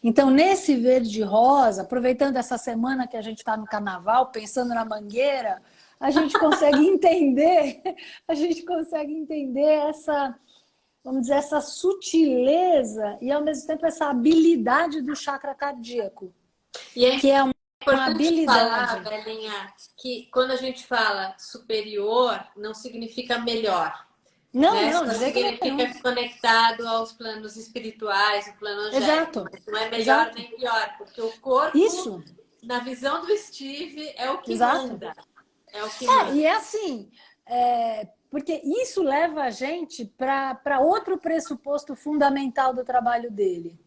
Então, nesse verde rosa, aproveitando essa semana que a gente está no carnaval, pensando na mangueira, a gente consegue entender, essa, vamos dizer, essa sutileza e ao mesmo tempo essa habilidade do chakra cardíaco, que é uma habilidade. Falar, Belinha, que quando a gente fala superior, não significa melhor. Não, né? Não, significa conectado aos planos espirituais, o plano angélico. Exato. Mas não é melhor nem pior, porque o corpo, na visão do Steve, é o que manda. É o que manda. E é assim, porque isso leva a gente para outro pressuposto fundamental do trabalho dele.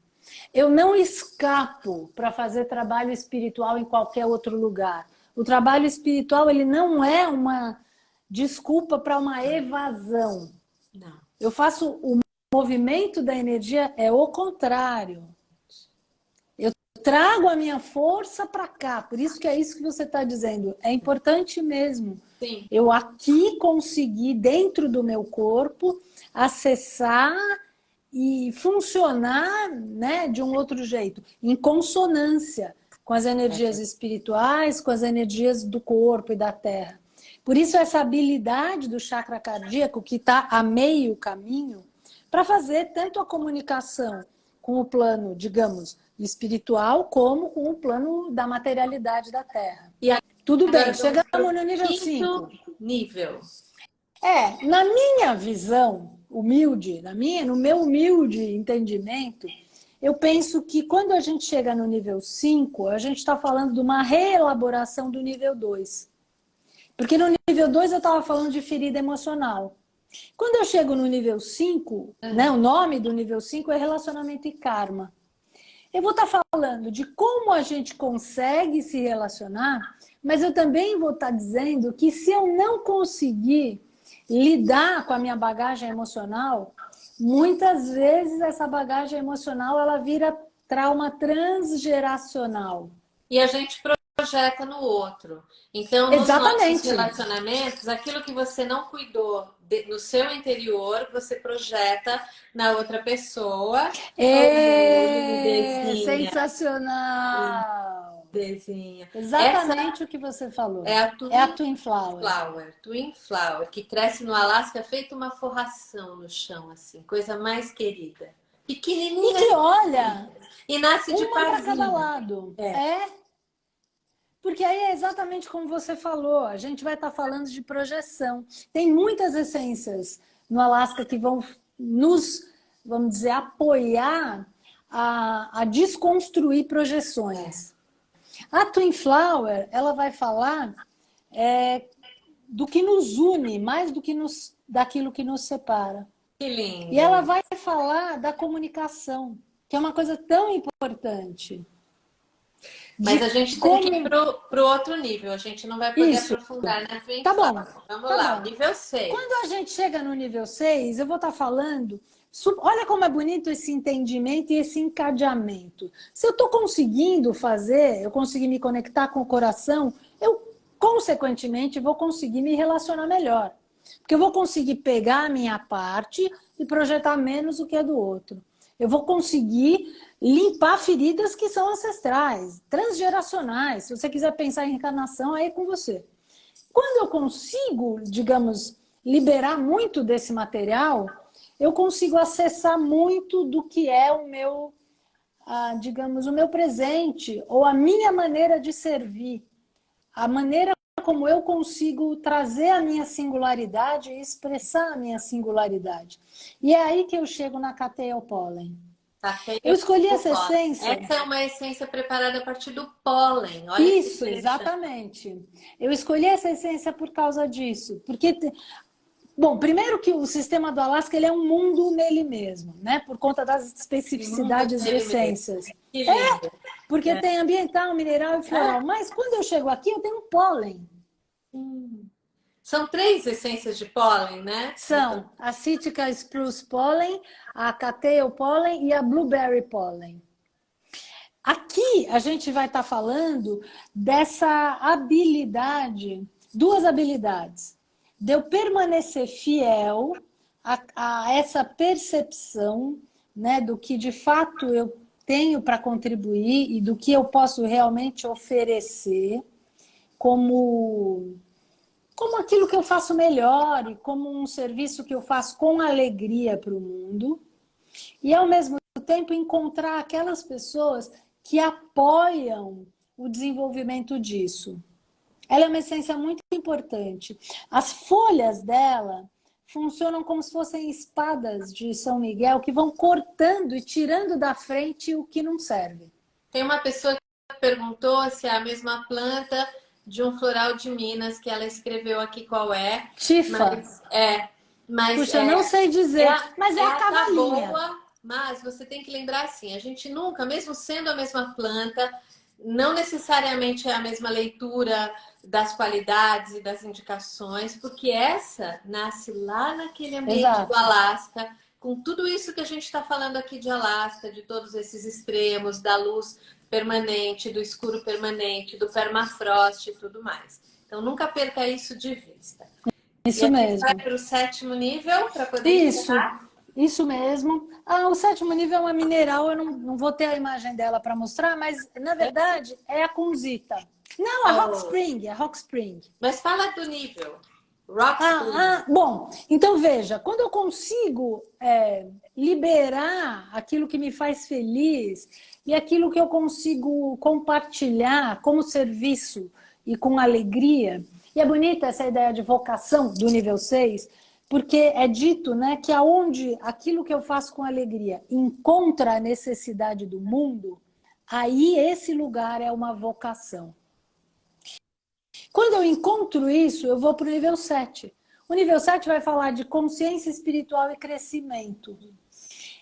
Eu não escapo para fazer trabalho espiritual em qualquer outro lugar. O trabalho espiritual, ele não é uma desculpa para uma evasão. Não. Eu faço o movimento da energia, é o contrário. Eu trago a minha força para cá. Por isso que é isso que você está dizendo. É importante mesmo. Sim. Eu aqui conseguir, dentro do meu corpo, acessar e funcionar, né, de um outro jeito, em consonância com as energias espirituais, com as energias do corpo e da terra. Por isso, essa habilidade do chakra cardíaco, que está a meio caminho, para fazer tanto a comunicação com o plano, digamos, espiritual, como com o plano da materialidade da Terra. E tudo bem, agora chegamos vamos no pro nível quinto 5. nível. Na minha visão humilde, no meu humilde entendimento, eu penso que quando a gente chega no nível 5, a gente está falando de uma reelaboração do nível 2. Porque no nível 2 eu estava falando de ferida emocional. Quando eu chego no nível 5, né, o nome do nível 5 é relacionamento e karma. Eu vou estar falando de como a gente consegue se relacionar, mas eu também vou estar dizendo que se eu não conseguir lidar com a minha bagagem emocional, muitas vezes essa bagagem emocional ela vira trauma transgeracional. E a gente projeta no outro. Então, nos nossos Exatamente. relacionamentos, aquilo que você não cuidou no seu interior, você projeta na outra pessoa. Sensacional! Desenha. Exatamente o que você falou. É a Twin Flower. Twin Flower, que cresce no Alasca feito uma forração no chão, assim, coisa mais querida. Pequenininha. E que olha, e nasce de uma para cada parzinho. lado. Porque aí é exatamente como você falou, a gente vai estar falando de projeção. Tem muitas essências no Alasca que vão nos, vamos dizer, apoiar a desconstruir projeções. A Twin Flower, ela vai falar do que nos une, mais do que daquilo que nos separa. Que lindo. E ela vai falar da comunicação, que é uma coisa tão importante. Mas a gente tem que ir pro outro nível. A gente não vai poder aprofundar na frente. Tá bom. Vamos lá, nível 6. Quando a gente chega no nível 6, eu vou estar falando... Olha como é bonito esse entendimento e esse encadeamento. Se eu estou conseguindo fazer, eu consegui me conectar com o coração, eu, consequentemente, vou conseguir me relacionar melhor. Porque eu vou conseguir pegar a minha parte e projetar menos o que é do outro. Eu vou conseguir limpar feridas que são ancestrais, transgeracionais. Se você quiser pensar em reencarnação, aí é com você. Quando eu consigo, digamos, liberar muito desse material, eu consigo acessar muito do que é o meu, digamos, o meu presente, ou a minha maneira de servir. A maneira como eu consigo trazer a minha singularidade e expressar a minha singularidade. E é aí que eu chego na Cateia ao pólen. Eu escolhi essa essência. Essa é uma essência preparada a partir do pólen. Olha isso, exatamente. Eu escolhi essa essência por causa disso. Porque, bom, primeiro que o sistema do Alasca ele é um mundo nele mesmo, né? Por conta das especificidades de essências. Porque tem ambiental, mineral e floral. Mas quando eu chego aqui, eu tenho um pólen. São 3 essências de pólen, né? São a Cítica Spruce Pollen, a Cateia Pollen e a Blueberry Pollen. Aqui a gente vai estar falando dessa habilidade, 2 habilidades. De eu permanecer fiel a essa percepção, né, do que de fato eu tenho para contribuir e do que eu posso realmente oferecer como aquilo que eu faço melhor e como um serviço que eu faço com alegria para o mundo. E, ao mesmo tempo, encontrar aquelas pessoas que apoiam o desenvolvimento disso. Ela é uma essência muito importante. As folhas dela funcionam como se fossem espadas de São Miguel que vão cortando e tirando da frente o que não serve. Tem uma pessoa que perguntou se é a mesma planta de um floral de Minas, que ela escreveu aqui qual é. Tifa. Mas puxa, eu não sei dizer, mas é a cavalinha. Boa, mas você tem que lembrar assim, a gente nunca, mesmo sendo a mesma planta, não necessariamente é a mesma leitura das qualidades e das indicações, porque essa nasce lá naquele ambiente do Alasca, com tudo isso que a gente está falando aqui de Alasca, de todos esses extremos, da luz permanente, do escuro permanente, do permafrost e tudo mais. Então, nunca perca isso de vista. Isso mesmo. Vai para o 7º nível para poder encerrar? Isso mesmo. O 7º nível é uma mineral, eu não vou ter a imagem dela para mostrar, mas, na verdade, é a kunzita. Não, a Rock Spring, a Rock Spring. Mas fala do nível. Rock Spring. Bom, então veja, quando eu consigo liberar aquilo que me faz feliz e aquilo que eu consigo compartilhar como serviço e com alegria, e é bonita essa ideia de vocação do nível 6, porque é dito, né, que aonde aquilo que eu faço com alegria encontra a necessidade do mundo, aí esse lugar é uma vocação. Quando eu encontro isso, eu vou para o nível 7. O nível 7 vai falar de consciência espiritual e crescimento.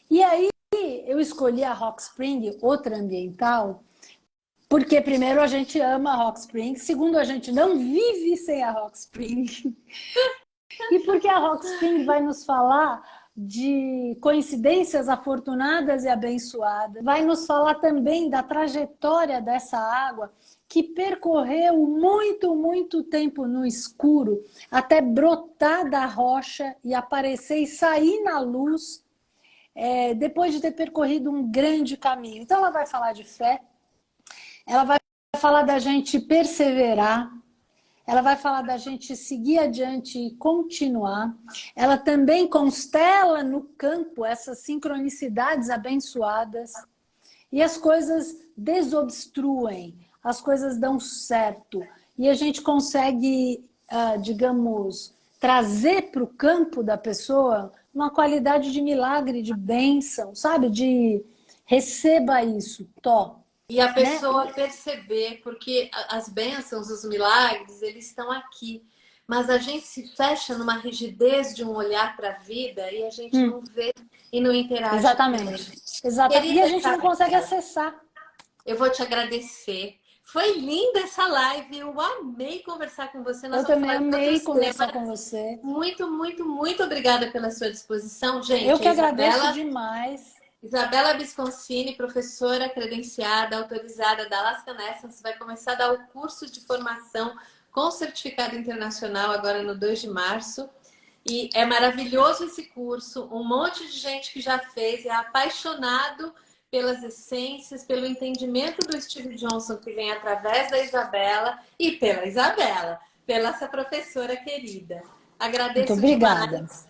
E aí eu escolhi a Rock Spring, outra ambiental, porque primeiro a gente ama a Rock Spring, segundo a gente não vive sem a Rock Spring. E porque a Rock Spring vai nos falar de coincidências afortunadas e abençoadas, vai nos falar também da trajetória dessa água que percorreu muito, muito tempo no escuro até brotar da rocha e aparecer e sair na luz depois de ter percorrido um grande caminho. Então ela vai falar de fé, ela vai falar da gente perseverar, ela vai falar da gente seguir adiante e continuar. Ela também constela no campo essas sincronicidades abençoadas e as coisas desobstruem, as coisas dão certo. E a gente consegue, digamos, trazer para o campo da pessoa uma qualidade de milagre, de bênção, sabe? De receba isso, tó. E a pessoa perceber, porque as bênçãos, os milagres, eles estão aqui. Mas a gente se fecha numa rigidez de um olhar para a vida e a gente não vê e não interage. Exatamente. Exatamente. E a gente não consegue acessar. Eu vou te agradecer. Foi linda essa live. Eu amei conversar com você. Eu também amei conversar com você. Muito, muito, muito obrigada pela sua disposição, gente. Eu que agradeço demais. Isabela Visconcini, professora credenciada, autorizada da Alaska Nessence, vai começar a dar o curso de formação com certificado internacional agora no 2 de março. E é maravilhoso esse curso, um monte de gente que já fez, é apaixonado pelas essências, pelo entendimento do Steve Johnson que vem através da Isabela e pela Isabela, pela essa professora querida. Agradeço muito obrigada. Demais.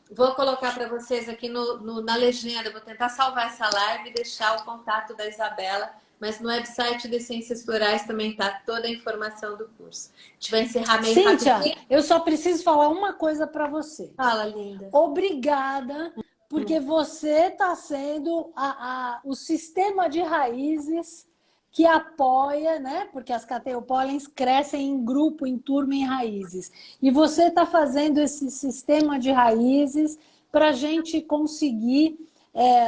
Vou colocar para vocês aqui na legenda, vou tentar salvar essa live e deixar o contato da Isabela, mas no website de Essências Florais também está toda a informação do curso. A gente vai encerrar meio Cíntia, rapidinho. Eu só preciso falar uma coisa para você. Fala, linda. Obrigada, porque você está sendo o sistema de raízes que apoia, né? Porque as cateopólens crescem em grupo, em turma, em raízes. E você está fazendo esse sistema de raízes para a gente conseguir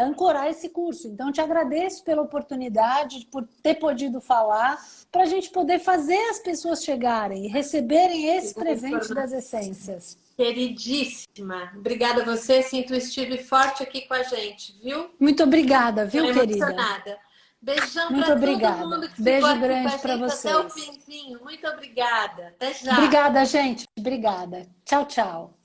ancorar esse curso. Então, te agradeço pela oportunidade, por ter podido falar, para a gente poder fazer as pessoas chegarem e receberem esse presente das essências. Queridíssima, obrigada a você. Sinto o Steve forte aqui com a gente, viu? Muito obrigada, viu, querida? Emocionada. Beijão muito para obrigada. todo mundo que Beijo ficou aqui grande com a para gente vocês. até o finzinho. Muito obrigada. Até já. Obrigada, gente. Obrigada. Tchau, tchau.